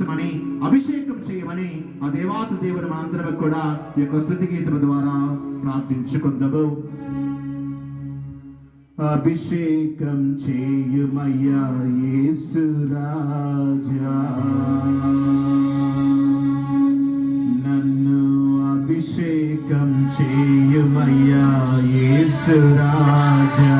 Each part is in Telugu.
నడిపించమని, అభిషేకం చేయమని ఆ దేవాతి దేవుని మనందరం కూడా ఈ యొక్క స్తుతి గీతల ద్వారా ప్రార్థించుకుందాము. అభిషేకం చేయుమయ్యా యేసు రాజా, నన్ను అభిషేకం చేయుమయ్యా యేసు రాజా.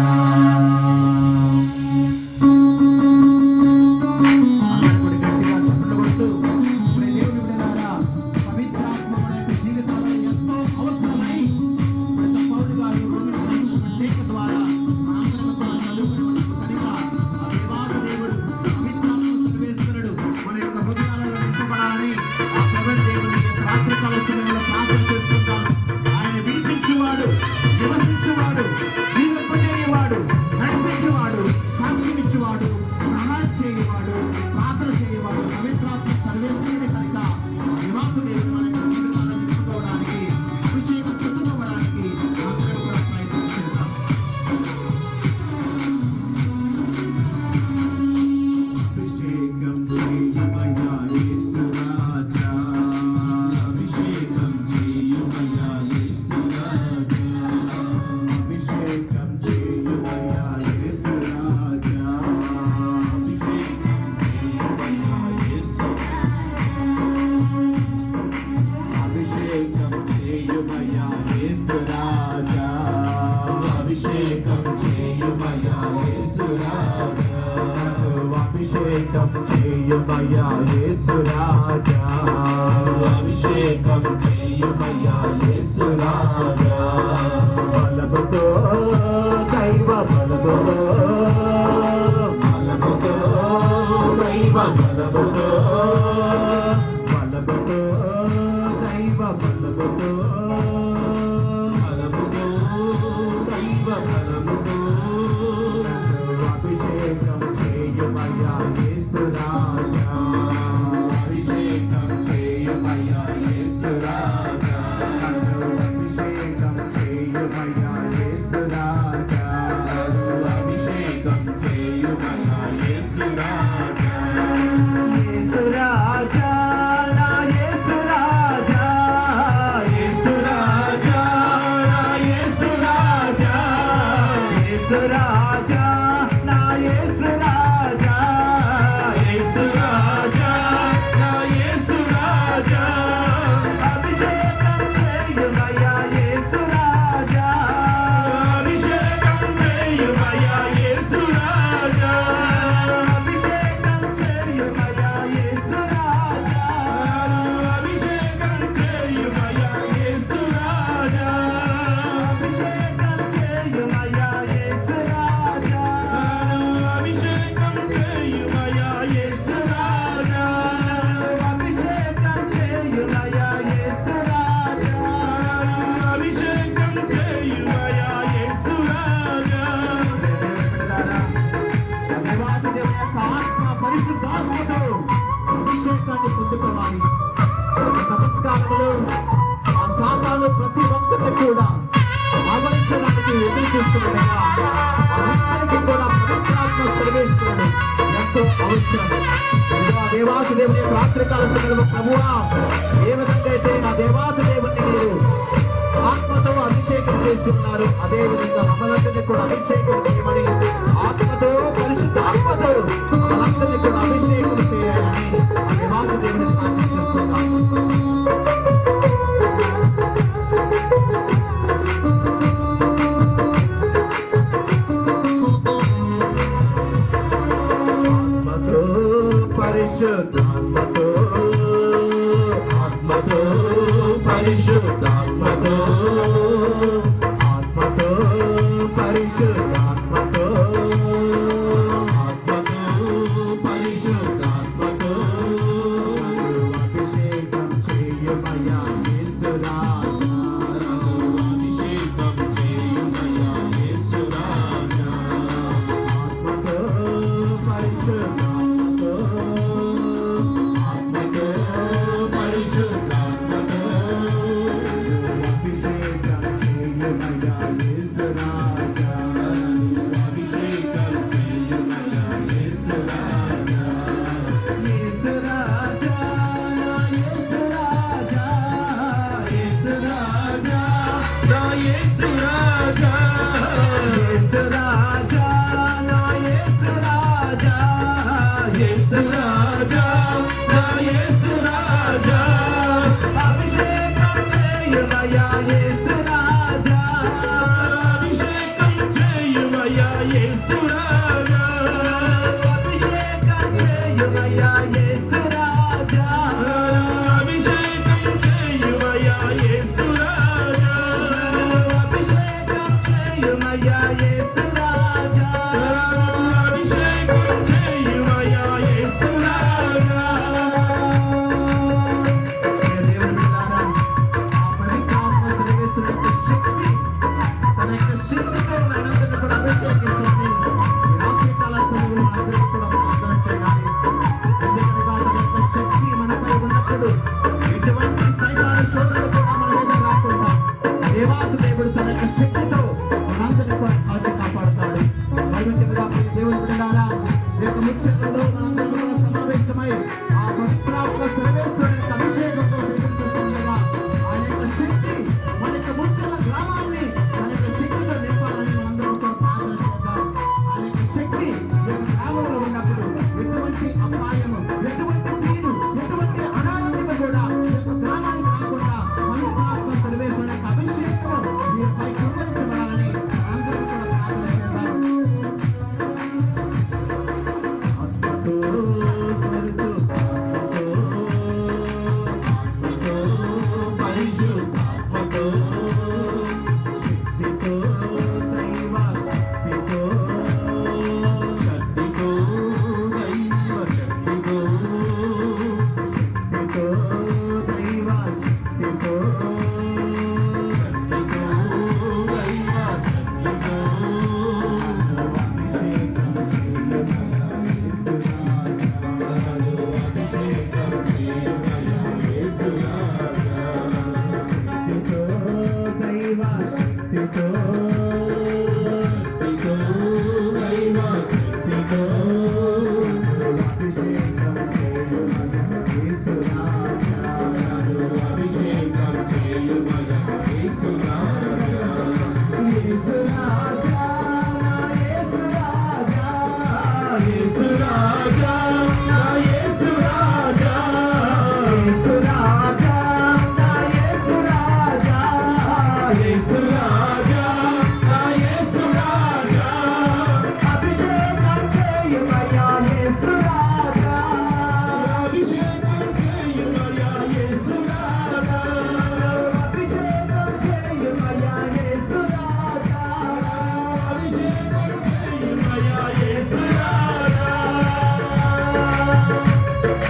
అభిషేకం చేయుమయ్యా యేసు రాజా, బలముతో దైవ బలముతో, బలముతో దైవ బలముతో, బలముతో దైవ బలముతో, బలముతో దైవ బలముతో అభిషేకం చేయుమయ్యా యేసు రాజా, అభిషేకం చేయుమయ్యా యేసు రాజా, అభిషేకం చేయుమయ్యా యేసు రాజా, అభిషేకం చేయుమయ్యా యేసు రాజా. యేసు రాజా నా యేసు రాజా, యేసు రాజా నా యేసు రాజా, యేసు రాజా నా యేసు రాజా, యేసు రాజా నా యేసు రాజా, అభిషేకం చేయుమయ్యా యేసు రాజా, అభిషేకం చేయుమయ్యా యేసు రాజా, అభిషేకం చేయుమయ్యా యేసు రాజా, అభిషేకం చేయుమయ్యా యేసు రాజా, అభిషేకం చేయుమయ్యా యేసు రాజా, అభిషేకం చేయుమయ్యా యేసు రాజా, అభిషేకం చేయుమయ్యా యేసు రాజా, అభిషేకం చేయుమయ్యా యేసు రాజా. దేవాది దేవుని యొక్క ఆత్మ పరిశుద్ధాత్మతో అభిషేకాన్ని పొందుకోవాలి. నమస్కారములు ఆ సాతాను ప్రతి ఒక్కరిని కూడా ఆవరించడానికి ఎదురు చూస్తుండగా అందరికీ కూడా పవిత్రాత్మ ప్రవేశించడం ఎంతో అవసరం. ఆ దేవాది దేవుని యొక్క రాత్రికాల సమయంలో ప్రభువా ఏ విధంగా అయితే ఆ దేవాది దేవుని మీరు ఆత్మతో అభిషేకం చేస్తున్నారు, అదే విధంగా మమ్మల్ని కూడా అభిషేకం చేయమని ఆత్మతో పరిశుద్ధ ఆత్మతో మనందరినీ కూడా అభిషేకం చేయాలని ఆ దేవాది దేవుని ప్రార్థిస్తున్నాం. ఆత్మతో పరిశుద్ధాత్మతో, ఆత్మతో పరిశుద్ధాత్మతో, ఆత్మతో పరిశుద్ధాత్మతో, ఆత్మతో పరిశుద్ధాత్మతో అభిషేకం చేయుమయ్యా యేసు రాజా, అభిషేకం చేయుమయ్యా యేసు రాజా, ఆత్మతో పరిశుద్ధాత్మతో, ఆత్మతో పరిశుద్ధాత్మతో అభిషేకం చేయుమయ్యా నా యేసు రాజా అభిషేకం చేయుమయ్యా యేసు రాజా అభిషేకం చేయుమయ్యా యేసు రాజా అభిషేకం చేయుమయ్యా యేసు రాజా అభిషేకం చేయుమయ్యా యేసు రాజా అభిషేకం చేయుమయ్యా యేసు రాజా అభిషేకం చేయుమయ్యా యేసు రాజా దేవుని బిడ్డలారా, ఆ పవిత్రాత్మ సర్వేశ్వరుని యొక్క శక్తి తన యొక్క శక్తితో మనందరిని కూడా అభిషేకించండి. ఈ రాత్రికాల సమయంలో మనందరినీ కూడా ప్రార్థన చేయాలి. ఎందుకనగా తన యొక్క శక్తి మనపై ఉన్నప్పుడు ఎటువంటి సైతాను శోధనలు కూడా మన మీద రాకుండా దేవాది దేవుడు తన యొక్క శక్తితో మనందరినీ కూడా కాచి కాపాడుతాడు. భయపెట్టగా దేవుని బిడ్డలారా, ఈ యొక్క ముఖ్యంలో మనందరం కూడా సమావేశమై ఆ పవిత్రాత్మ సర్వేశ్వరుని యొక్క అభిషేకంతో